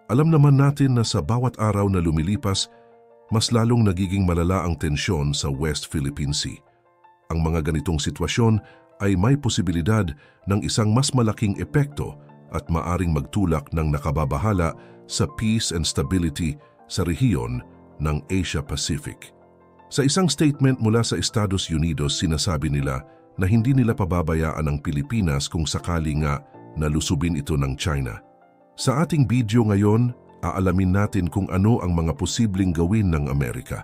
Alam naman natin na sa bawat araw na lumilipas, mas lalong nagiging malala ang tensyon sa West Philippine Sea. Ang mga ganitong sitwasyon ay may posibilidad ng isang mas malaking epekto at maaring magtulak ng nakababahala sa peace and stability sa rehiyon ng Asia-Pacific. Sa isang statement mula sa Estados Unidos, sinasabi nila na hindi nila pababayaan ang Pilipinas kung sakali nga nalusubin ito ng China. Sa ating video ngayon, aalamin natin kung ano ang mga posibleng gawin ng Amerika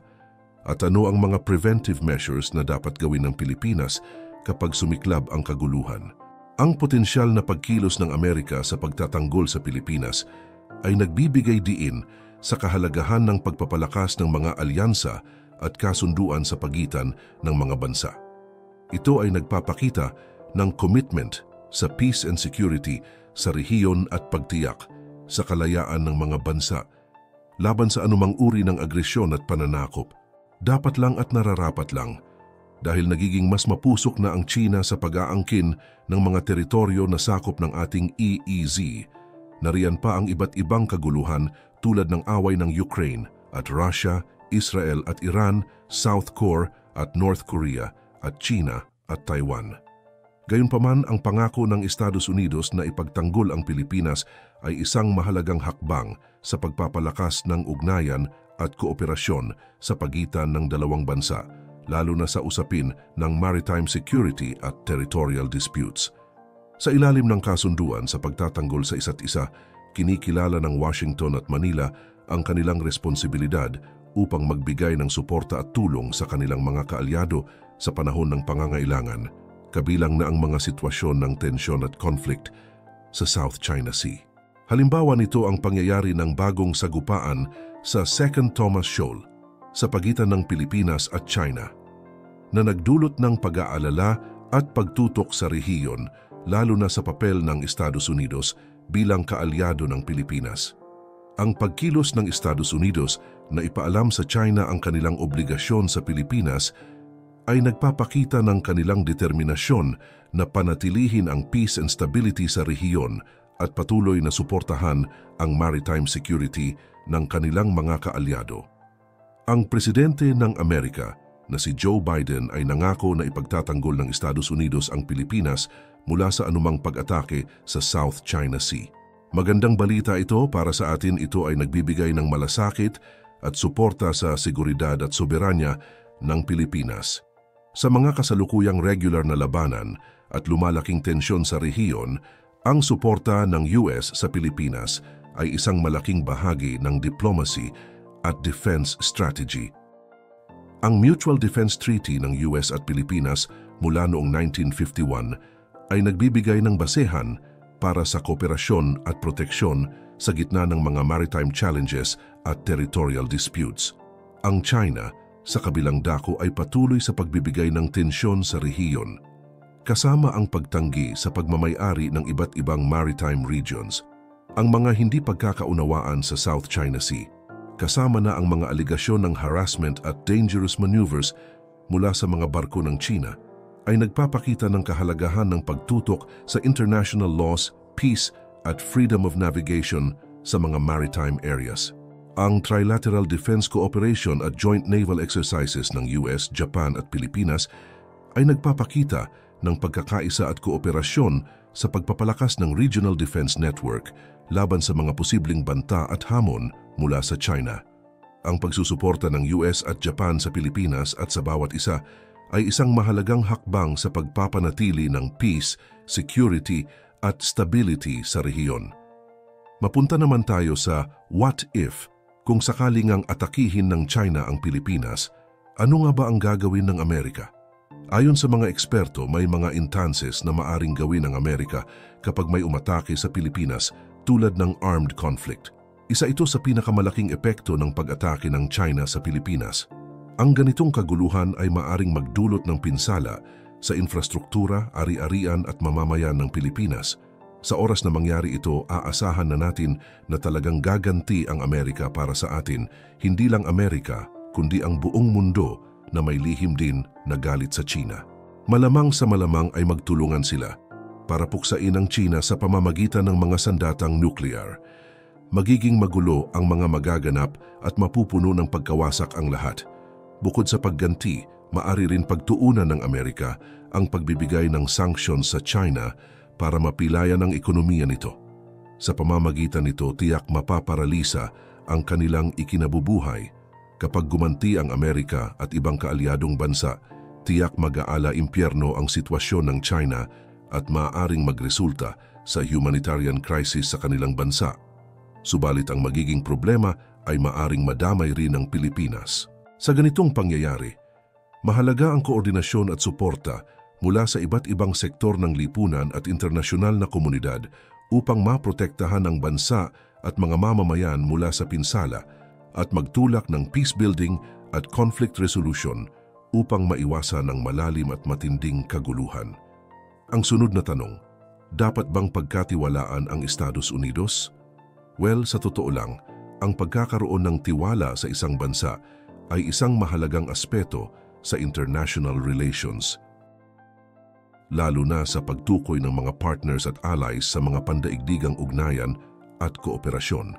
at ano ang mga preventive measures na dapat gawin ng Pilipinas kapag sumiklab ang kaguluhan. Ang potensyal na pagkilos ng Amerika sa pagtatanggol sa Pilipinas ay nagbibigay diin sa kahalagahan ng pagpapalakas ng mga alyansa at kasunduan sa pagitan ng mga bansa. Ito ay nagpapakita ng commitment sa peace and security sa rehiyon at pagtiyak sa kalayaan ng mga bansa laban sa anumang uri ng agresyon at pananakop. Dapat lang at nararapat lang dahil nagiging mas mapusok na ang China sa pag-aangkin ng mga teritoryo na sakop ng ating EEZ. Nariyan pa ang iba't ibang kaguluhan tulad ng away ng Ukraine at Russia, Israel at Iran, South Korea at North Korea at China at Taiwan. Gayunpaman, ang pangako ng Estados Unidos na ipagtanggol ang Pilipinas ay isang mahalagang hakbang sa pagpapalakas ng ugnayan at kooperasyon sa pagitan ng dalawang bansa, lalo na sa usapin ng maritime security at territorial disputes. Sa ilalim ng kasunduan sa pagtatanggol sa isa't isa, kinikilala ng Washington at Manila ang kanilang responsibilidad upang magbigay ng suporta at tulong sa kanilang mga kaalyado sa panahon ng pangangailangan, kabilang na ang mga sitwasyon ng tensyon at conflict sa South China Sea. Halimbawa nito ang pangyayari ng bagong sagupaan sa Second Thomas Shoal sa pagitan ng Pilipinas at China, na nagdulot ng pag-aalala at pagtutok sa rehiyon, lalo na sa papel ng Estados Unidos bilang kaalyado ng Pilipinas. Ang pagkilos ng Estados Unidos na ipaalam sa China ang kanilang obligasyon sa Pilipinas ay nagpapakita ng kanilang determinasyon na panatilihin ang peace and stability sa rehiyon at patuloy na suportahan ang maritime security ng kanilang mga kaalyado. Ang presidente ng Amerika na si Joe Biden ay nangako na ipagtatanggol ng Estados Unidos ang Pilipinas mula sa anumang pag-atake sa South China Sea. Magandang balita ito para sa atin. Ito ay nagbibigay ng malasakit at suporta sa seguridad at soberanya ng Pilipinas. Sa mga kasalukuyang regular na labanan at lumalaking tensyon sa rehiyon, ang suporta ng US sa Pilipinas ay isang malaking bahagi ng diplomacy at defense strategy. Ang Mutual Defense Treaty ng US at Pilipinas mula noong 1951 ay nagbibigay ng basehan para sa kooperasyon at proteksyon sa gitna ng mga maritime challenges at territorial disputes. Ang China, sa kabilang dako, ay patuloy sa pagbibigay ng tensyon sa rehiyon, kasama ang pagtanggi sa pagmamay-ari ng iba't ibang maritime regions. Ang mga hindi pagkakaunawaan sa South China Sea, kasama na ang mga aligasyon ng harassment at dangerous maneuvers mula sa mga barko ng China, ay nagpapakita ng kahalagahan ng pagtutok sa international laws, peace at freedom of navigation sa mga maritime areas. Ang Trilateral Defense Cooperation at Joint Naval Exercises ng US, Japan at Pilipinas ay nagpapakita ng pagkakaisa at kooperasyon sa pagpapalakas ng Regional Defense Network laban sa mga posibleng banta at hamon mula sa China. Ang pagsusuporta ng US at Japan sa Pilipinas at sa bawat isa ay isang mahalagang hakbang sa pagpapanatili ng peace, security at stability sa rehiyon. Mapunta naman tayo sa what if. Kung sakaling ang atakihin ng China ang Pilipinas, ano nga ba ang gagawin ng Amerika? Ayon sa mga eksperto, may mga instances na maaring gawin ng Amerika kapag may umatake sa Pilipinas tulad ng armed conflict. Isa ito sa pinakamalaking epekto ng pag-atake ng China sa Pilipinas. Ang ganitong kaguluhan ay maaring magdulot ng pinsala sa infrastruktura, ari-arian at mamamayan ng Pilipinas. Sa oras na mangyari ito, aasahan na natin na talagang gaganti ang Amerika para sa atin, hindi lang Amerika, kundi ang buong mundo na may lihim din na galit sa China. Malamang sa malamang ay magtulungan sila para puksain ang China sa pamamagitan ng mga sandatang nuclear. magiging magulo ang mga magaganap at mapupuno ng pagkawasak ang lahat. Bukod sa pagganti, maari rin pagtuunan ng Amerika ang pagbibigay ng sanctions sa China para mapilayan ang ekonomiya nito. Sa pamamagitan nito, tiyak mapaparalisa ang kanilang ikinabubuhay. Kapag gumanti ang Amerika at ibang kaalyadong bansa, tiyak mag-aala impyerno ang sitwasyon ng China at maaaring magresulta sa humanitarian crisis sa kanilang bansa. Subalit ang magiging problema ay maaring madamay rin ang Pilipinas. Sa ganitong pangyayari, mahalaga ang koordinasyon at suporta mula sa iba't ibang sektor ng lipunan at internasyonal na komunidad upang maprotektahan ang bansa at mga mamamayan mula sa pinsala at magtulak ng peace building at conflict resolution upang maiwasan ang malalim at matinding kaguluhan. Ang sunod na tanong, dapat bang pagkatiwalaan ang Estados Unidos? Well, sa totoo lang, ang pagkakaroon ng tiwala sa isang bansa ay isang mahalagang aspeto sa international relations, lalo na sa pagtukoy ng mga partners at allies sa mga pandaigdigang ugnayan at kooperasyon.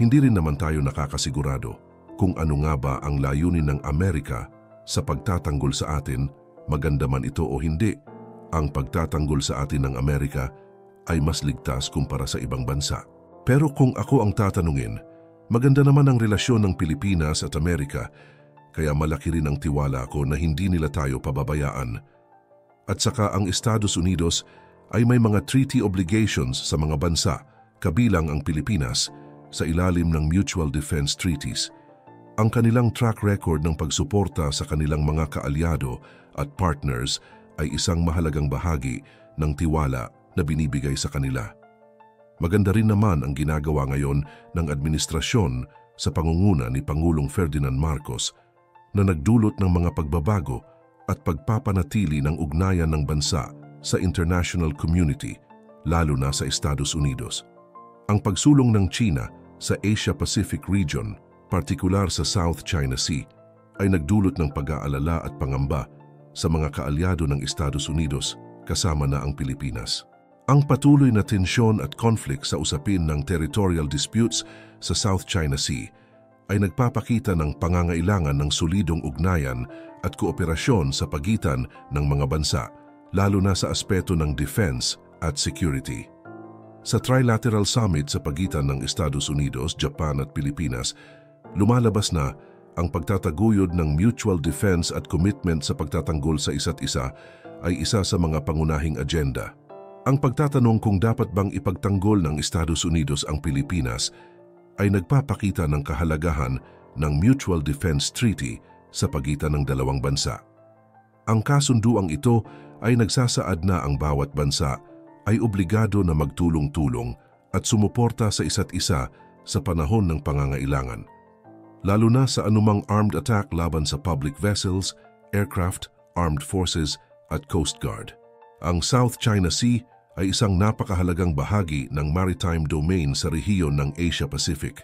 Hindi rin naman tayo nakakasigurado kung ano nga ba ang layunin ng Amerika sa pagtatanggol sa atin, maganda man ito o hindi. Ang pagtatanggol sa atin ng Amerika ay mas ligtas kumpara sa ibang bansa. Pero kung ako ang tatanungin, maganda naman ang relasyon ng Pilipinas at Amerika, kaya malaki rin ang tiwala ko na hindi nila tayo pababayaan. At saka ang Estados Unidos ay may mga treaty obligations sa mga bansa, kabilang ang Pilipinas, sa ilalim ng Mutual Defense Treaties. Ang kanilang track record ng pagsuporta sa kanilang mga kaalyado at partners ay isang mahalagang bahagi ng tiwala na binibigay sa kanila. Maganda rin naman ang ginagawa ngayon ng administrasyon sa pangunguna ni Pangulong Ferdinand Marcos na nagdulot ng mga pagbabago at pagpapanatili ng ugnayan ng bansa sa international community, lalo na sa Estados Unidos. Ang pagsulong ng China sa Asia-Pacific region, partikular sa South China Sea, ay nagdulot ng pag-aalala at pangamba sa mga kaalyado ng Estados Unidos kasama na ang Pilipinas. Ang patuloy na tensyon at conflict sa usapin ng territorial disputes sa South China Sea ay nagpapakita ng pangangailangan ng solidong ugnayan at kooperasyon sa pagitan ng mga bansa, lalo na sa aspeto ng defense at security. Sa Trilateral Summit sa pagitan ng Estados Unidos, Japan at Pilipinas, lumalabas na ang pagtataguyod ng mutual defense at commitment sa pagtatanggol sa isa't isa ay isa sa mga pangunahing agenda. Ang pagtatanong kung dapat bang ipagtanggol ng Estados Unidos ang Pilipinas ay nagpapakita ng kahalagahan ng Mutual Defense Treaty sa pagitan ng dalawang bansa. Ang kasunduang ito ay nagsasaad na ang bawat bansa ay obligado na magtulong-tulong at sumuporta sa isa't isa sa panahon ng pangangailangan, lalo na sa anumang armed attack laban sa public vessels, aircraft, armed forces at Coast Guard. Ang South China Sea ay isang napakahalagang bahagi ng maritime domain sa rehiyon ng Asia-Pacific,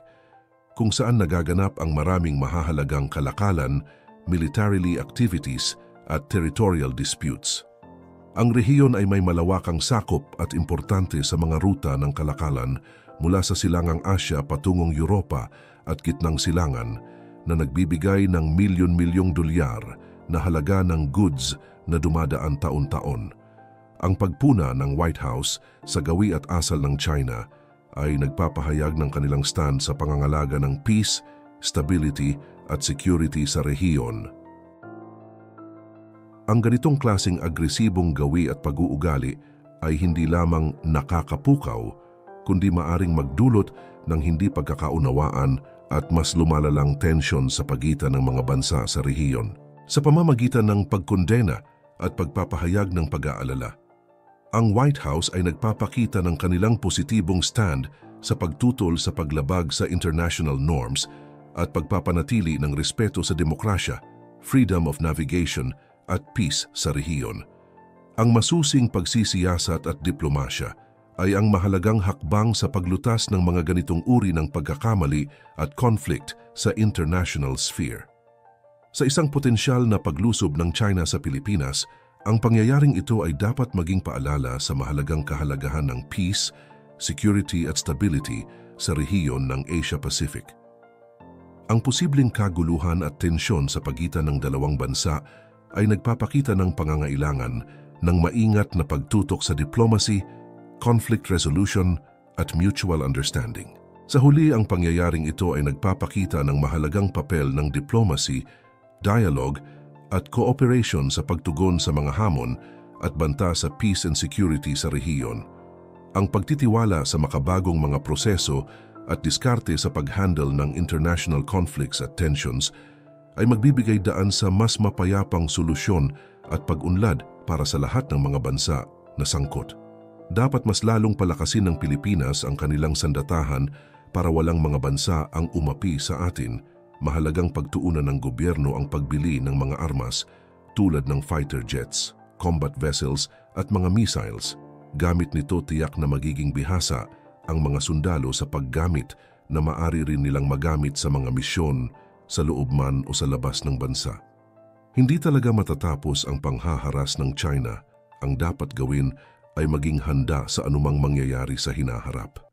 kung saan nagaganap ang maraming mahahalagang kalakalan, militarily activities at territorial disputes. Ang rehiyon ay may malawakang sakop at importante sa mga ruta ng kalakalan mula sa Silangang Asya patungong Europa at Gitnang Silangan na nagbibigay ng milyon-milyong dolyar na halaga ng goods na dumadaan taon-taon. Ang pagpuna ng White House sa gawi at asal ng China ay nagpapahayag ng kanilang stand sa pangangalaga ng peace, stability at security sa rehiyon. Ang ganitong klaseng agresibong gawi at pag-uugali ay hindi lamang nakakapukaw, kundi maaring magdulot ng hindi pagkakaunawaan at mas lumalalang tensyon sa pagitan ng mga bansa sa rehiyon. Sa pamamagitan ng pagkondena at pagpapahayag ng pag-aalala, ang White House ay nagpapakita ng kanilang positibong stand sa pagtutol sa paglabag sa international norms at pagpapanatili ng respeto sa demokrasya, freedom of navigation at peace sa rehiyon. Ang masusing pagsisiyasat at diplomasya ay ang mahalagang hakbang sa paglutas ng mga ganitong uri ng pagkakamali at conflict sa international sphere. Sa isang potensyal na paglusob ng China sa Pilipinas, ang pangyayaring ito ay dapat maging paalala sa mahalagang kahalagahan ng peace, security at stability sa rehiyon ng Asia-Pacific. Ang posibleng kaguluhan at tensyon sa pagitan ng dalawang bansa ay nagpapakita ng pangangailangan ng maingat na pagtutok sa diplomacy, conflict resolution at mutual understanding. Sa huli, ang pangyayaring ito ay nagpapakita ng mahalagang papel ng diplomacy, dialogue at cooperation sa pagtugon sa mga hamon at banta sa peace and security sa rehiyon. Ang pagtitiwala sa makabagong mga proseso at diskarte sa pag-handle ng international conflicts at tensions ay magbibigay daan sa mas mapayapang solusyon at pag-unlad para sa lahat ng mga bansa na sangkot. Dapat mas lalong palakasin ng Pilipinas ang kanilang sandatahan para walang mga bansa ang umapi sa atin. Mahalagang pagtuunan ng gobyerno ang pagbili ng mga armas tulad ng fighter jets, combat vessels at mga missiles. Gamit nito tiyak na magiging bihasa ang mga sundalo sa paggamit na maari rin nilang magamit sa mga misyon sa loob man o sa labas ng bansa. Hindi talaga matatapos ang panghaharas ng China. Ang dapat gawin ay maging handa sa anumang mangyayari sa hinaharap.